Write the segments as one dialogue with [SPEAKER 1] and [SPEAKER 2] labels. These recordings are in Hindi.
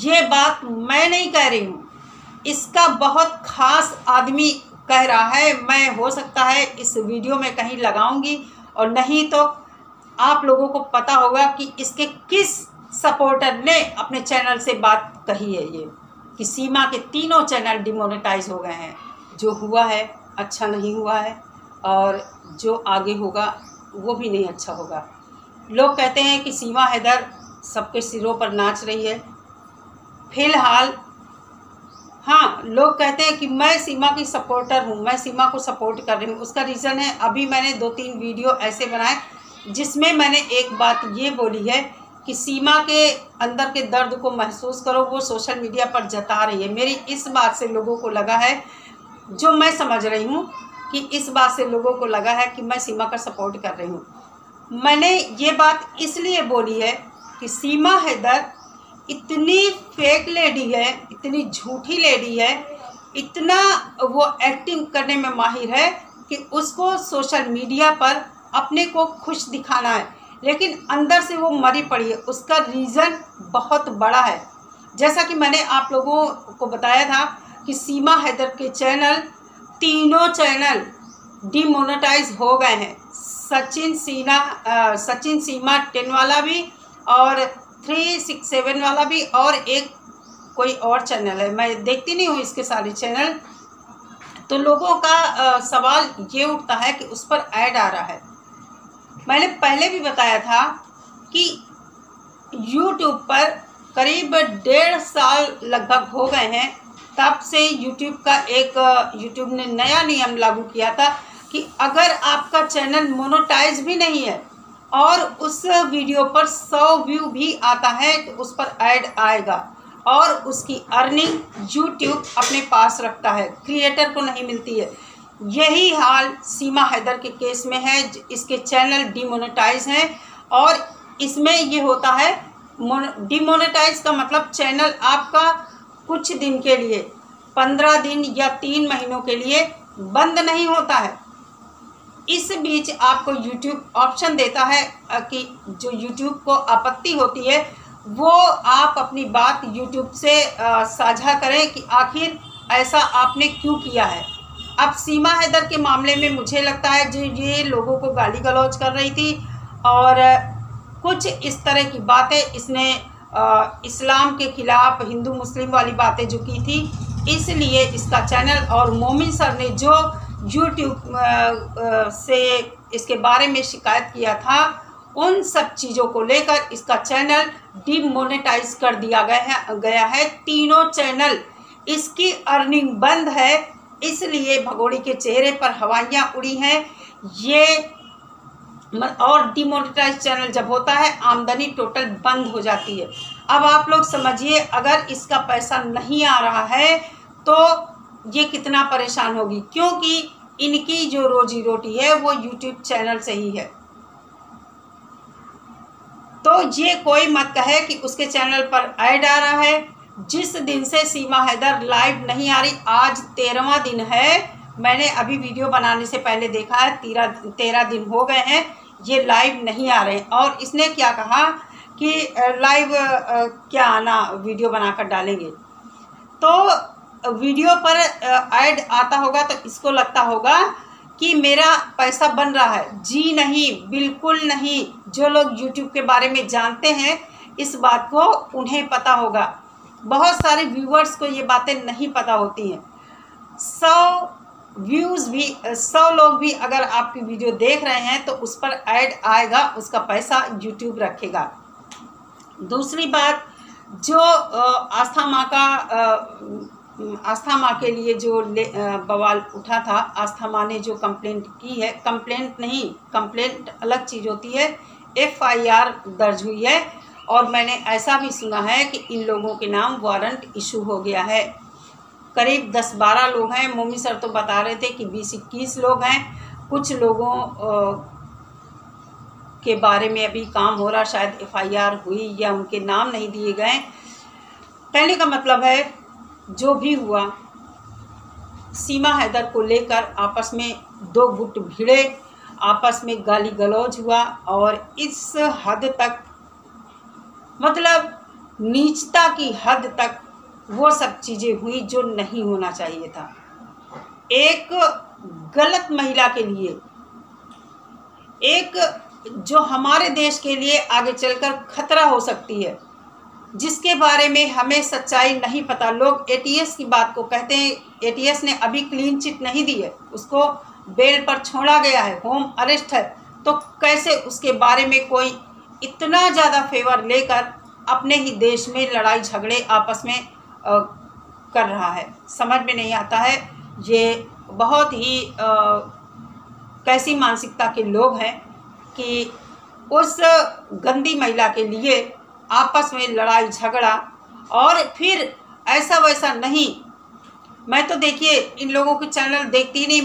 [SPEAKER 1] ये बात मैं नहीं कह रही हूँ, इसका बहुत खास आदमी कह रहा है। मैं हो सकता है इस वीडियो में कहीं लगाऊंगी, और नहीं तो आप लोगों को पता होगा कि इसके किस सपोर्टर ने अपने चैनल से बात कही है। ये कि सीमा के तीनों चैनल डिमोनेटाइज हो गए हैं। जो हुआ है अच्छा नहीं हुआ है, और जो आगे होगा वो भी नहीं अच्छा होगा। लोग कहते हैं कि सीमा हैदर सबके सिरों पर नाच रही है। फिलहाल हाँ, लोग कहते हैं कि मैं सीमा की सपोर्टर हूँ, मैं सीमा को सपोर्ट कर रही हूँ। उसका रीज़न है, अभी मैंने 2-3 वीडियो ऐसे बनाए जिसमें मैंने एक बात ये बोली है कि सीमा के अंदर के दर्द को महसूस करो, वो सोशल मीडिया पर जता रही है। मेरी इस बात से लोगों को लगा है, जो मैं समझ रही हूँ कि इस बात से लोगों को लगा है कि मैं सीमा का सपोर्ट कर रही हूँ। मैंने ये बात इसलिए बोली है कि सीमा हैदर इतनी फेक लेडी है, इतनी झूठी लेडी है, इतना वो एक्टिंग करने में माहिर है कि उसको सोशल मीडिया पर अपने को खुश दिखाना है, लेकिन अंदर से वो मरी पड़ी है। उसका रीज़न बहुत बड़ा है। जैसा कि मैंने आप लोगों को बताया था कि सीमा हैदर के चैनल, तीनों चैनल डिमोनेटाइज हो गए हैं। सचिन सीमा 10 वाला भी, और 367 वाला भी, और एक कोई और चैनल है, मैं देखती नहीं हूँ इसके सारे चैनल। तो लोगों का सवाल ये उठता है कि उस पर ऐड आ रहा है। मैंने पहले भी बताया था कि YouTube पर करीब 1.5 साल लगभग हो गए हैं, तब से YouTube ने नया नियम लागू किया था कि अगर आपका चैनल मोनेटाइज भी नहीं है और उस वीडियो पर 100 व्यू भी आता है तो उस पर ऐड आएगा, और उसकी अर्निंग YouTube अपने पास रखता है, क्रिएटर को नहीं मिलती है। यही हाल सीमा हैदर के केस में है। इसके चैनल डिमोनेटाइज हैं, और इसमें ये होता है, डिमोनेटाइज का मतलब चैनल आपका कुछ दिन के लिए, 15 दिन या 3 महीनों के लिए बंद नहीं होता है। इस बीच आपको YouTube ऑप्शन देता है कि जो YouTube को आपत्ति होती है वो आप अपनी बात YouTube से साझा करें कि आखिर ऐसा आपने क्यों किया है। अब सीमा हैदर के मामले में मुझे लगता है जो ये लोगों को गाली गलौज कर रही थी और कुछ इस तरह की बातें इसने इस्लाम के खिलाफ हिंदू मुस्लिम वाली बातें जो की थी, इसलिए इसका चैनल, और मोमिन सर ने जो YouTube से इसके बारे में शिकायत किया था, उन सब चीज़ों को लेकर इसका चैनल डिमोनेटाइज कर दिया गया है। तीनों चैनल, इसकी अर्निंग बंद है, इसलिए भगोड़ी के चेहरे पर हवाइयाँ उड़ी हैं ये। और डिमोनेटाइज चैनल जब होता है, आमदनी टोटल बंद हो जाती है। अब आप लोग समझिए, अगर इसका पैसा नहीं आ रहा है तो ये कितना परेशान होगी, क्योंकि इनकी जो रोजी रोटी है वो YouTube चैनल से ही है। तो ये कोई मत कहे कि उसके चैनल पर ऐड आ रहा है। जिस दिन से सीमा हैदर लाइव नहीं आ रही, आज 13वां दिन है, मैंने अभी वीडियो बनाने से पहले देखा है, 13 दिन हो गए हैं ये लाइव नहीं आ रहे हैं। और इसने क्या कहा कि लाइव क्या आना, वीडियो बनाकर डालेंगे। तो वीडियो पर ऐड आता होगा तो इसको लगता होगा कि मेरा पैसा बन रहा है। जी नहीं, बिल्कुल नहीं। जो लोग YouTube के बारे में जानते हैं इस बात को, उन्हें पता होगा। बहुत सारे व्यूअर्स को ये बातें नहीं पता होती हैं। 100 लोग भी अगर आपकी वीडियो देख रहे हैं तो उस पर ऐड आएगा, उसका पैसा YouTube रखेगा। दूसरी बात, जो आस्था माँ के लिए जो बवाल उठा था, आस्था माँ ने जो कंप्लेंट की है, कंप्लेंट अलग चीज़ होती है, FIR दर्ज हुई है। और मैंने ऐसा भी सुना है कि इन लोगों के नाम वारंट इशू हो गया है। करीब 10-12 लोग हैं। मोमी सर तो बता रहे थे कि 20-21 लोग हैं। कुछ लोगों के बारे में अभी काम हो रहा, शायद FIR हुई या उनके नाम नहीं दिए गए। कहने का मतलब है, जो भी हुआ, सीमा हैदर को लेकर आपस में 2 गुट भिड़े, आपस में गाली गलौज हुआ, और इस हद तक, मतलब नीचता की हद तक वो सब चीज़ें हुई जो नहीं होना चाहिए था। एक गलत महिला के लिए, एक जो हमारे देश के लिए आगे चलकर खतरा हो सकती है, जिसके बारे में हमें सच्चाई नहीं पता। लोग एटीएस की बात को कहते हैं, एटीएस ने अभी क्लीन चिट नहीं दी है, उसको बेल पर छोड़ा गया है, होम अरेस्ट है, तो कैसे उसके बारे में कोई इतना ज़्यादा फेवर लेकर अपने ही देश में लड़ाई झगड़े आपस में कर रहा है, समझ में नहीं आता है। ये बहुत ही कैसी मानसिकता के लोग हैं कि उस गंदी महिला के लिए आपस में लड़ाई झगड़ा, और फिर ऐसा वैसा नहीं। मैं तो देखिए इन लोगों के चैनल देखती नहीं,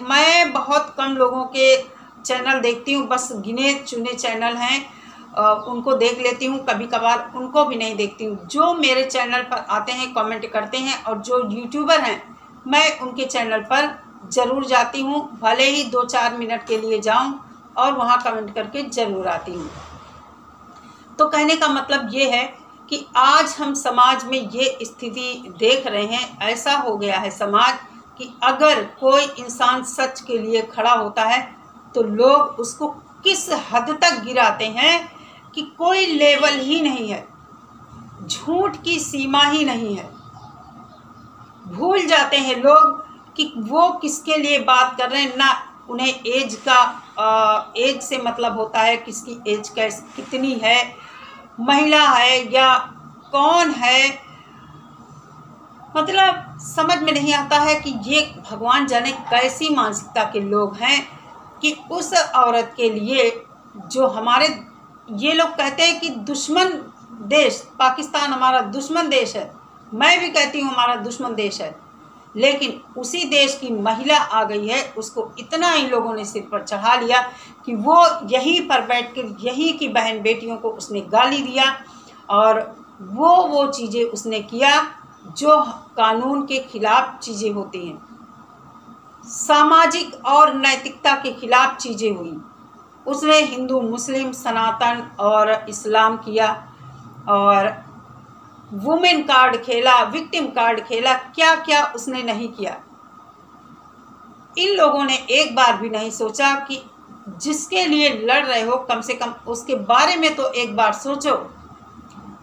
[SPEAKER 1] मैं बहुत कम लोगों के चैनल देखती हूँ, बस गिने चुने चैनल हैं, उनको देख लेती हूँ, कभी कभार उनको भी नहीं देखती हूँ। जो मेरे चैनल पर आते हैं, कमेंट करते हैं, और जो यूट्यूबर हैं मैं उनके चैनल पर ज़रूर जाती हूँ, भले ही 2-4 मिनट के लिए जाऊँ और वहाँ कमेंट करके ज़रूर आती हूँ। तो कहने का मतलब ये है कि आज हम समाज में ये स्थिति देख रहे हैं, ऐसा हो गया है समाज कि अगर कोई इंसान सच के लिए खड़ा होता है तो लोग उसको किस हद तक गिराते हैं कि कोई लेवल ही नहीं है, झूठ की सीमा ही नहीं है। भूल जाते हैं लोग कि वो किसके लिए बात कर रहे हैं, ना उन्हें एज का एज से मतलब होता है, किसकी एज कितनी है, महिला है या कौन है, मतलब समझ में नहीं आता है कि ये भगवान जाने कैसी मानसिकता के लोग हैं कि उस औरत के लिए जो हमारे, ये लोग कहते हैं कि दुश्मन देश पाकिस्तान हमारा दुश्मन देश है, मैं भी कहती हूँ हमारा दुश्मन देश है, लेकिन उसी देश की महिला आ गई है, उसको इतना इन लोगों ने सिर पर चढ़ा लिया कि वो यहीं पर बैठ कर यहीं की बहन बेटियों को उसने गाली दिया, और वो चीज़ें उसने किया जो कानून के खिलाफ चीज़ें होती हैं, सामाजिक और नैतिकता के खिलाफ चीज़ें हुई। उसने हिंदू मुस्लिम सनातन और इस्लाम किया, और वुमेन कार्ड खेला, विक्टिम कार्ड खेला, क्या क्या उसने नहीं किया। इन लोगों ने एक बार भी नहीं सोचा कि जिसके लिए लड़ रहे हो कम से कम उसके बारे में तो एक बार सोचो।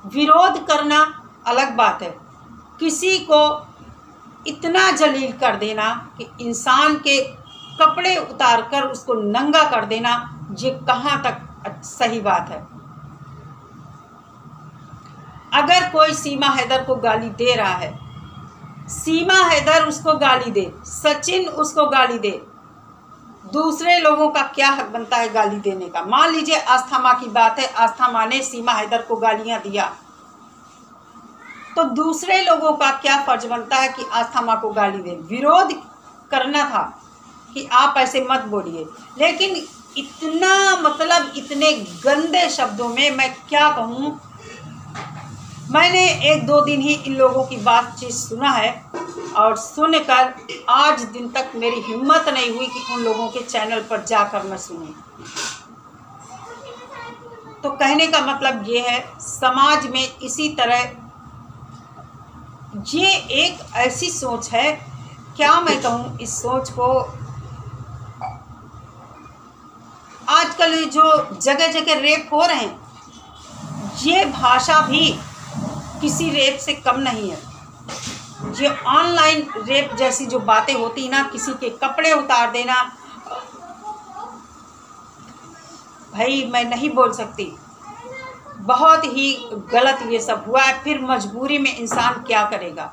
[SPEAKER 1] विरोध करना अलग बात है, किसी को इतना जलील कर देना कि इंसान के कपड़े उतार कर उसको नंगा कर देना, ये कहाँ तक सही बात है। अगर कोई सीमा हैदर को गाली दे रहा है, सीमा हैदर उसको गाली दे, सचिन उसको गाली दे, दूसरे लोगों का क्या हक बनता है गाली देने का। मान लीजिए आस्था माँ की बात है, आस्था माँ ने सीमा हैदर को गालियां दिया, तो दूसरे लोगों का क्या फर्ज बनता है कि आस्था माँ को गाली दे। विरोध करना था कि आप ऐसे मत बोलिए, लेकिन इतना मतलब इतने गंदे शब्दों में मैं क्या कहूँ। मैंने 1-2 दिन ही इन लोगों की बातचीत सुना है, और सुनकर आज दिन तक मेरी हिम्मत नहीं हुई कि उन लोगों के चैनल पर जाकर मैं सुनूं। तो कहने का मतलब ये है, समाज में इसी तरह ये एक ऐसी सोच है, क्या मैं कहूँ इस सोच को। आजकल जो जगह जगह रेप हो रहे हैं, ये भाषा भी किसी रेप से कम नहीं है। ये ऑनलाइन रेप जैसी जो बातें होती ना, किसी के कपड़े उतार देना, भाई मैं नहीं बोल सकती, बहुत ही गलत ये सब हुआ है। फिर मजबूरी में इंसान क्या करेगा,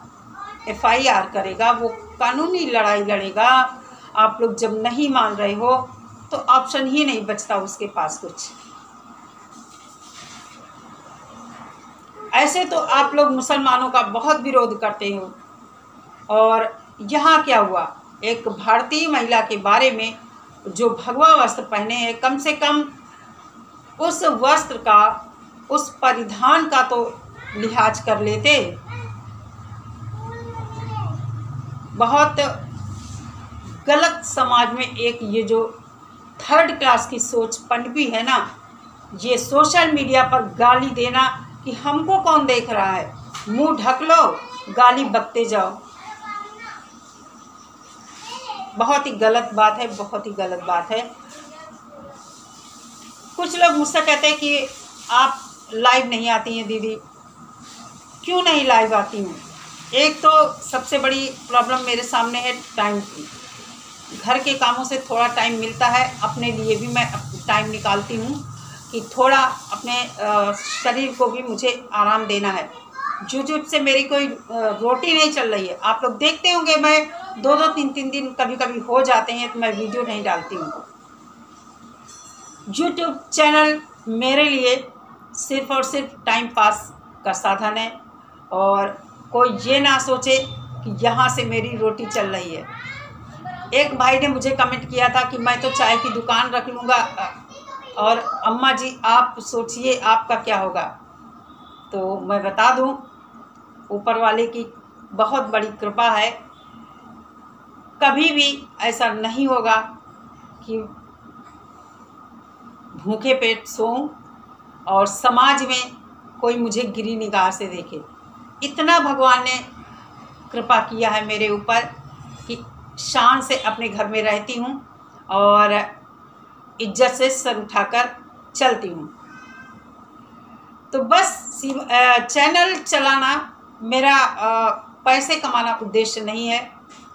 [SPEAKER 1] FIR करेगा, वो कानूनी लड़ाई लड़ेगा। आप लोग जब नहीं मान रहे हो तो ऑप्शन ही नहीं बचता उसके पास कुछ। ऐसे तो आप लोग मुसलमानों का बहुत विरोध करते हो, और यहाँ क्या हुआ, एक भारतीय महिला के बारे में जो भगवा वस्त्र पहने हैं, कम से कम उस वस्त्र का, उस परिधान का तो लिहाज कर लेते। बहुत गलत समाज में एक ये जो 3rd क्लास की सोच पनपी है ना, ये सोशल मीडिया पर गाली देना, कि हमको कौन देख रहा है, मुंह ढक लो, गाली बकते जाओ। बहुत ही गलत बात है, बहुत ही गलत बात है। कुछ लोग मुझसे कहते हैं कि आप लाइव नहीं आती हैं दीदी। क्यों नहीं लाइव आती हूँ? एक तो सबसे बड़ी प्रॉब्लम मेरे सामने है टाइम की। घर के कामों से थोड़ा टाइम मिलता है, अपने लिए भी मैं टाइम निकालती हूँ कि थोड़ा अपने शरीर को भी मुझे आराम देना है। यूट्यूब से मेरी कोई रोटी नहीं चल रही है। आप लोग देखते होंगे मैं 2-2 3-3 दिन कभी कभी हो जाते हैं तो मैं वीडियो नहीं डालती हूँ। यूट्यूब चैनल मेरे लिए सिर्फ़ और सिर्फ टाइम पास का साधन है, और कोई ये ना सोचे कि यहाँ से मेरी रोटी चल रही है। एक भाई ने मुझे कमेंट किया था कि मैं तो चाय की दुकान रख लूँगा, और अम्मा जी आप सोचिए आपका क्या होगा। तो मैं बता दूँ, ऊपर वाले की बहुत बड़ी कृपा है। कभी भी ऐसा नहीं होगा कि भूखे पेट सोऊं और समाज में कोई मुझे गिरी निगाह से देखे। इतना भगवान ने कृपा किया है मेरे ऊपर कि शान से अपने घर में रहती हूँ और इज्जत से सर उठाकर चलती हूँ। तो बस चैनल चलाना मेरा पैसे कमाना उद्देश्य नहीं है,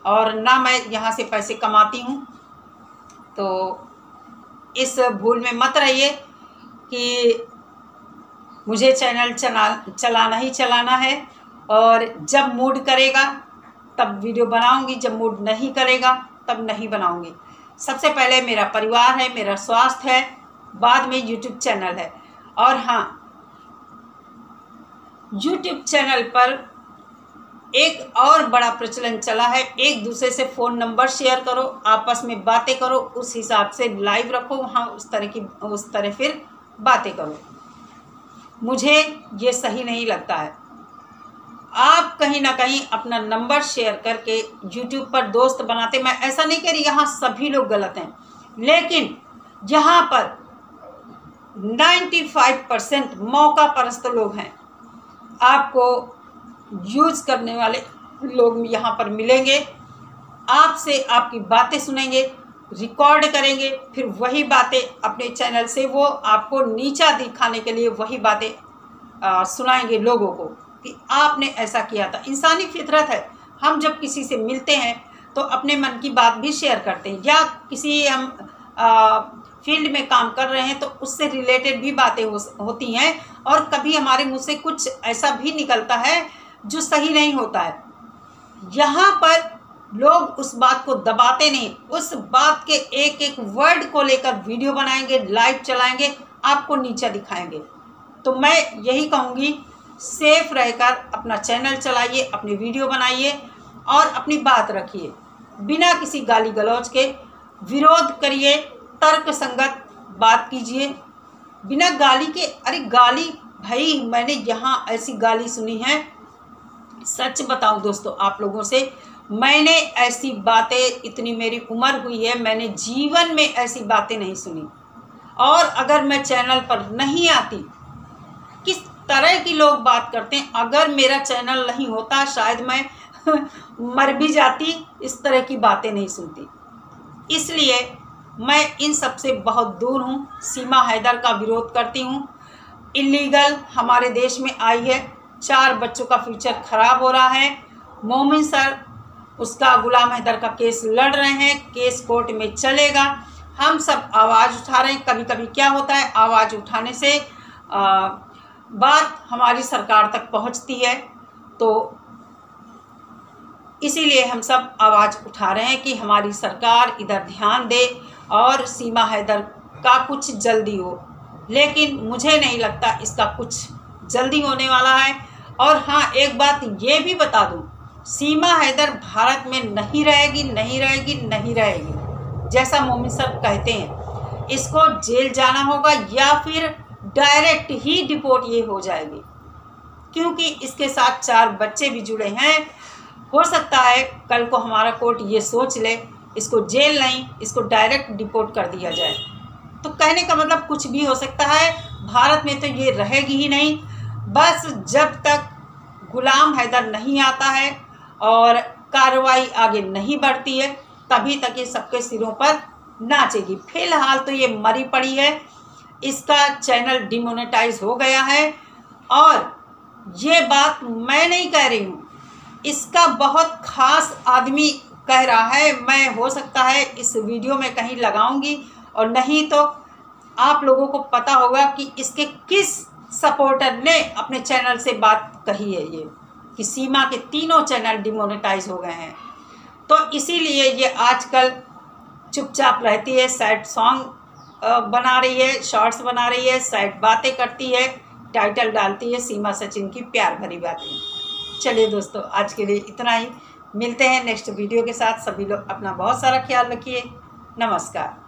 [SPEAKER 1] और ना मैं यहाँ से पैसे कमाती हूँ। तो इस भूल में मत रहिए कि मुझे चैनल चलाना ही चलाना है, और जब मूड करेगा तब वीडियो बनाऊंगी, जब मूड नहीं करेगा तब नहीं बनाऊंगी। सबसे पहले मेरा परिवार है, मेरा स्वास्थ्य है, बाद में यूट्यूब चैनल है। और हाँ, यूट्यूब चैनल पर एक और बड़ा प्रचलन चला है, एक दूसरे से फ़ोन नंबर शेयर करो, आपस में बातें करो, उस हिसाब से लाइव रखो, वहाँ उस तरह फिर बातें करो। मुझे ये सही नहीं लगता है। आप कहीं ना कहीं अपना नंबर शेयर करके यूट्यूब पर दोस्त बनाते, मैं ऐसा नहीं कह रही यहाँ सभी लोग गलत हैं, लेकिन यहाँ पर 95% मौका परस्त लोग हैं। आपको यूज़ करने वाले लोग यहाँ पर मिलेंगे, आपसे आपकी बातें सुनेंगे, रिकॉर्ड करेंगे, फिर वही बातें अपने चैनल से वो आपको नीचा दिखाने के लिए वही बातें सुनाएंगे लोगों को कि आपने ऐसा किया था। इंसानी फितरत है, हम जब किसी से मिलते हैं तो अपने मन की बात भी शेयर करते हैं, या किसी हम फील्ड में काम कर रहे हैं तो उससे रिलेटेड भी बातें होती हैं, और कभी हमारे मुंह से कुछ ऐसा भी निकलता है जो सही नहीं होता है। यहाँ पर लोग उस बात को दबाते नहीं, उस बात के एक एक वर्ड को लेकर वीडियो बनाएंगे, लाइव चलाएंगे, आपको नीचा दिखाएंगे। तो मैं यही कहूँगी, सेफ रहकर अपना चैनल चलाइए, अपनी वीडियो बनाइए और अपनी बात रखिए, बिना किसी गाली गलौज के विरोध करिए, तर्क संगत बात कीजिए, बिना गाली के। अरे गाली, भाई मैंने यहाँ ऐसी गाली सुनी है, सच बताऊं दोस्तों आप लोगों से, मैंने ऐसी बातें, इतनी मेरी उम्र हुई है, मैंने जीवन में ऐसी बातें नहीं सुनी। और अगर मैं चैनल पर नहीं आती, किस तरह की लोग बात करते हैं, अगर मेरा चैनल नहीं होता शायद मैं मर भी जाती, इस तरह की बातें नहीं सुनती। इसलिए मैं इन सब से बहुत दूर हूँ। सीमा हैदर का विरोध करती हूँ। इलीगल हमारे देश में आई है, 4 बच्चों का फ्यूचर ख़राब हो रहा है। मोमिन सर उसका गुलाम हैदर का केस लड़ रहे हैं, केस कोर्ट में चलेगा, हम सब आवाज़ उठा रहे हैं। कभी कभी क्या होता है, आवाज़ उठाने से बात हमारी सरकार तक पहुंचती है, तो इसीलिए हम सब आवाज़ उठा रहे हैं कि हमारी सरकार इधर ध्यान दे और सीमा हैदर का कुछ जल्दी हो। लेकिन मुझे नहीं लगता इसका कुछ जल्दी होने वाला है। और हाँ, एक बात ये भी बता दूं, सीमा हैदर भारत में नहीं रहेगी, नहीं रहेगी, नहीं रहेगी, जैसा मोमिन सर कहते हैं। इसको जेल जाना होगा या फिर डायरेक्ट ही डिपोर्ट ये हो जाएगी, क्योंकि इसके साथ 4 बच्चे भी जुड़े हैं। हो सकता है कल को हमारा कोर्ट ये सोच ले, इसको जेल नहीं, इसको डायरेक्ट डिपोर्ट कर दिया जाए। तो कहने का मतलब कुछ भी हो सकता है, भारत में तो ये रहेगी ही नहीं। बस जब तक गुलाम हैदर नहीं आता है और कार्रवाई आगे नहीं बढ़ती है तभी तक ये सबके सिरों पर नाचेगी। फिलहाल तो ये मरी पड़ी है, इसका चैनल डिमोनेटाइज हो गया है। और ये बात मैं नहीं कह रही हूँ, इसका बहुत खास आदमी कह रहा है। मैं हो सकता है इस वीडियो में कहीं लगाऊंगी, और नहीं तो आप लोगों को पता होगा कि इसके किस सपोर्टर ने अपने चैनल से बात कही है ये कि सीमा के तीनों चैनल डिमोनेटाइज हो गए हैं। तो इसीलिए ये आजकल चुपचाप रहती है, सैड सॉन्ग बना रही है, शॉर्ट्स बना रही है, सैड बातें करती है, टाइटल डालती है सीमा सचिन की प्यार भरी बातें। चलिए दोस्तों, आज के लिए इतना ही। मिलते हैं नेक्स्ट वीडियो के साथ। सभी लोग अपना बहुत सारा ख्याल रखिए। नमस्कार।